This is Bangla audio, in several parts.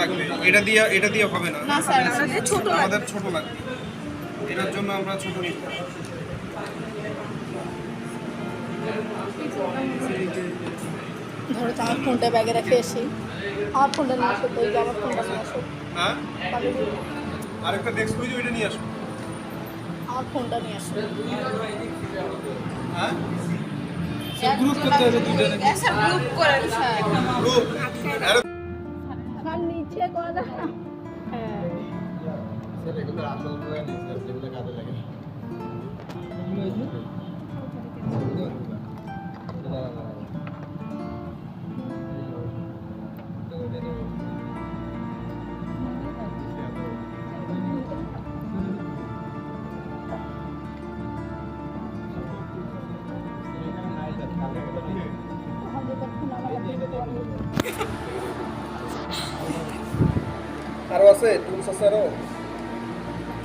লাগবে এটা দিয়ে হবে না। না স্যার, আমাদের ছোট লাগবে, এটার জন্য আমরা ছোট নিব। ধরো আমার ফোনটা ব্যাগে রেখে এসি, আমার ফোনটা নিয়ে আসো, তো আমার ফোনটা নিয়ে আসো। হ্যাঁ, আরেকটা ডেস্ক খুঁজে ওইটা নিয়ে আসো, আমার ফোনটা নিয়ে আসো। হ্যাঁ, গ্রুপ করতে হবে দুজনে, স্যার গ্রুপ করেন স্যার, গ্রুপ আর স্যার নিচে করা। হ্যাঁ স্যার এগুলো আপলোড করে নিন স্যার, যেগুলো কাজে লাগে। আরো আছে, টুলস আছে আরো।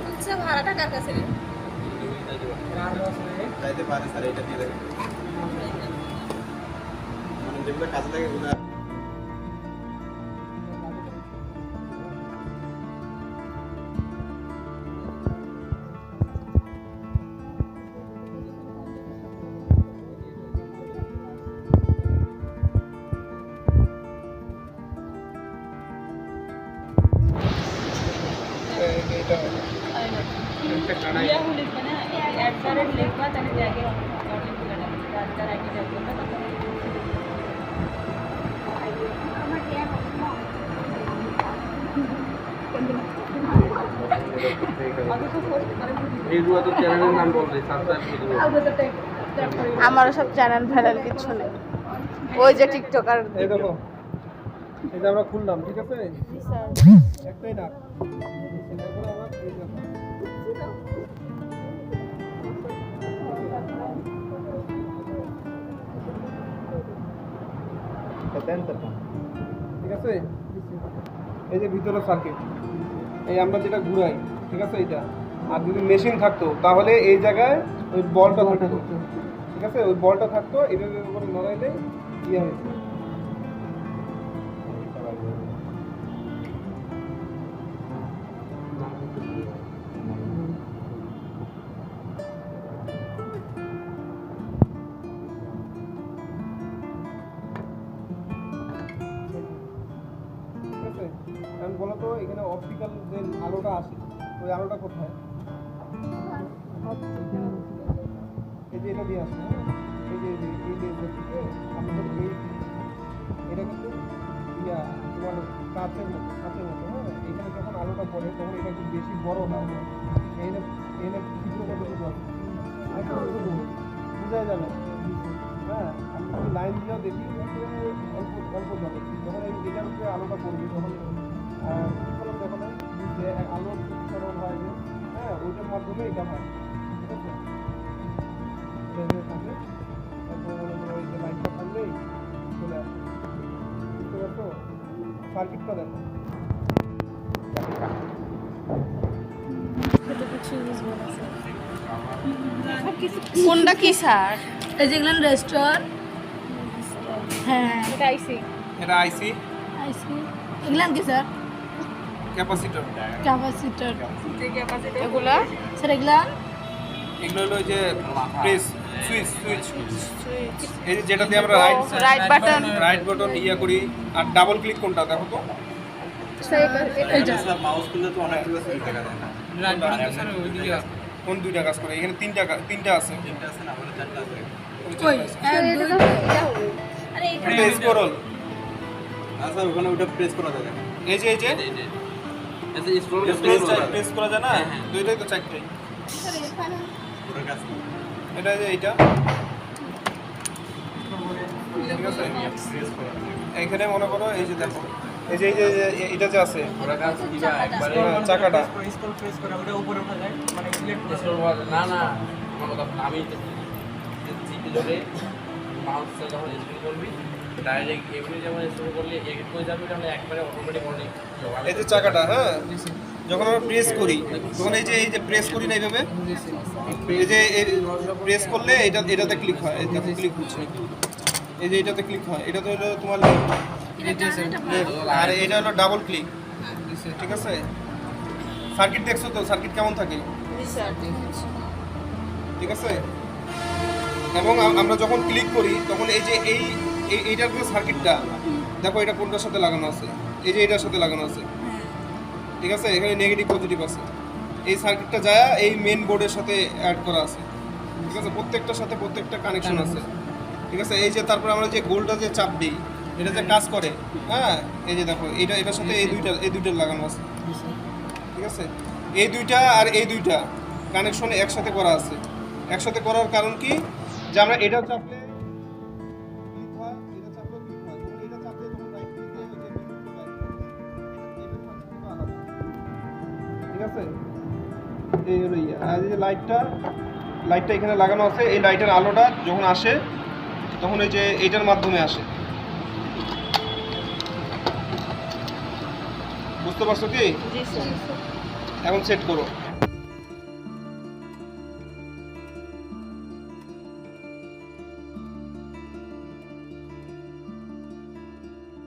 আচ্ছা, ভাড়াটা কার কাছে রে? চাইতে পারে স্যার, এটা দিয়ে দেবেন। যেগুলো কাজে লাগে ওগুলো আমারও সব চ্যানেল ফ্যানেল কিছু নেই, ওই যে টিকটকার। এই দেখো, এটা আমরা খুললাম, ঠিক আছে? জি স্যার। একটাই না, এখন আমরা এই দেখো ঠিক আছে। এই যে ভিতরে সার্কিট, এই আমরা যেটা ঘুরাই, ঠিক আছে এটা। আর যদি মেশিন থাকতো তাহলে এই জায়গায় ওই বলটা থাকতো, ঠিক আছে? ওই বলটা থাকতো, এটার উপরে নড়াইলে ইয়ে হয়েছে। এখন বলো তো, এখানে অপটিক্যাল যে আলোটা আসে, ওই আলোটা কোথায়? এই যে এটা দিয়ে আসে, এই যে আমাদের এটা কিন্তু ইয়া তোমার কাচের মতো, হ্যাঁ। এখানে যখন আলোটা পড়ে তখন এটা একটু বেশি বড় হয়, এখানে এখানে ছিদ্র কতটুকু আছে বোঝা যাবে, হ্যাঁ। আমি যদি লাইন দিয়েও দেখি অল্প অল্প যাবে, যখন এটার উপরে আলোটা পড়বে তখন যখন যে আলোর প্রতিফলন হয় যে, হ্যাঁ, ওইটার মাধ্যমে এটা হয়, ঠিক আছে? থাকে, তারপর ওই যে লাইটটা থাকলেই চলে আসে, বুঝতে পারছো? সার্কিটটা দেখো, কোনটা কি স্যার? এই যেগুলো রেজিস্টার, হ্যাঁ এটা আইসি, আইসি এগুলো কি স্যার? ক্যাপাসিটর। এগুলা স্যার, এগুলো হলো যে প্রেস সুইচ, এই যে যেটা দিয়ে আমরা রাইট বাটন ইয়া করি। আর ডাবল ক্লিক কোনটা দেখো তো? মাউস খুললে তো অনেকগুলো সুইচ দেখা যায় না। রাইট বাটন তো স্যার ওইদিকে কোন দুইটা কাজ করে? এখানে তিনটা আছে। তিনটা আছে না, বলে চারটা আছে। কই আরে এটা স্ক্রল, আচ্ছা, ওখানে ওটা প্রেস করা যায় না। এই যে আচ্ছা, স্ক্রল প্রেস করা যায় না, দুইটাই তো চারটাই। ওটার কাজ কি? এটা যে এইটা, ঠিক আছে? প্রেস করা এখানে মনে করো এই যে দেখো, এই যে এটা যে আছে ওটা কাজ কিবা একবারে চাকাটা, স্ক্রল প্রেস করে ওটা উপরে উঠা যায়, মানে সিলেক্ট করে না আমার কথা আমি জিপে ধরে মাউসটা যখন স্ক্রল করবি ডাইরেক্ট এমনি যেমন শুরু করলে এক করে যাবে তাহলে একবারে অটোমেটিক অনেক এই যে চাকাটা, হ্যাঁ, যখন আমরা প্রেস করি তখন এই যে প্রেস করি না এইভাবে, এই যে প্রেস করলে এটাতে ক্লিক হয়, এটাতে ক্লিক হচ্ছে, এই যে এটাতে ক্লিক হয়, এটা তো হলো তোমার left, আর এটা হলো ডাবল ক্লিক, ঠিক আছে। সার্কিট দেখছো তো, সার্কিট কেমন থাকে, ঠিক আছে। এবং আমরা যখন ক্লিক করি তখন এই যে এইটার যে সার্কিটটা দেখো, এটা কোনটার সাথে লাগানো আছে, এই যে এটার সাথে লাগানো আছে, ঠিক আছে। এখানে নেগেটিভ পজিটিভ আছে, এই সার্কিটটা যায় এই মেন বোর্ডের সাথে অ্যাড করা আছে, ঠিক আছে। প্রত্যেকটার সাথে প্রত্যেকটা কানেকশন আছে, ঠিক আছে। এই যে তারপর আমরা যে গোলটা যে চাপ দিই, এটা যে কাজ করে, হ্যাঁ, এই যে দেখো এটার সাথে এই দুইটার লাগানো আছে, ঠিক আছে। এই দুইটা আর এই দুইটা কানেকশন একসাথে করা আছে। একসাথে করার কারণ কি, যে আমরা এটা চাপলে ক্লিক হয়, এটা চাপলে ক্লিক হয়, যখন এটা চাপলে তখন রাইট ক্লিক দিয়ে এটা ক্লিক হয়, এটা আলাদা, ঠিক আছে। এই হলো আর এই যে লাইটটা এখানে লাগানো আছে, এই লাইটের আলোটা যখন আসে তখন এই যে এইটার মাধ্যমে আসে, বুঝতে পারছো কি? জি স্যার। এখন সেট করো।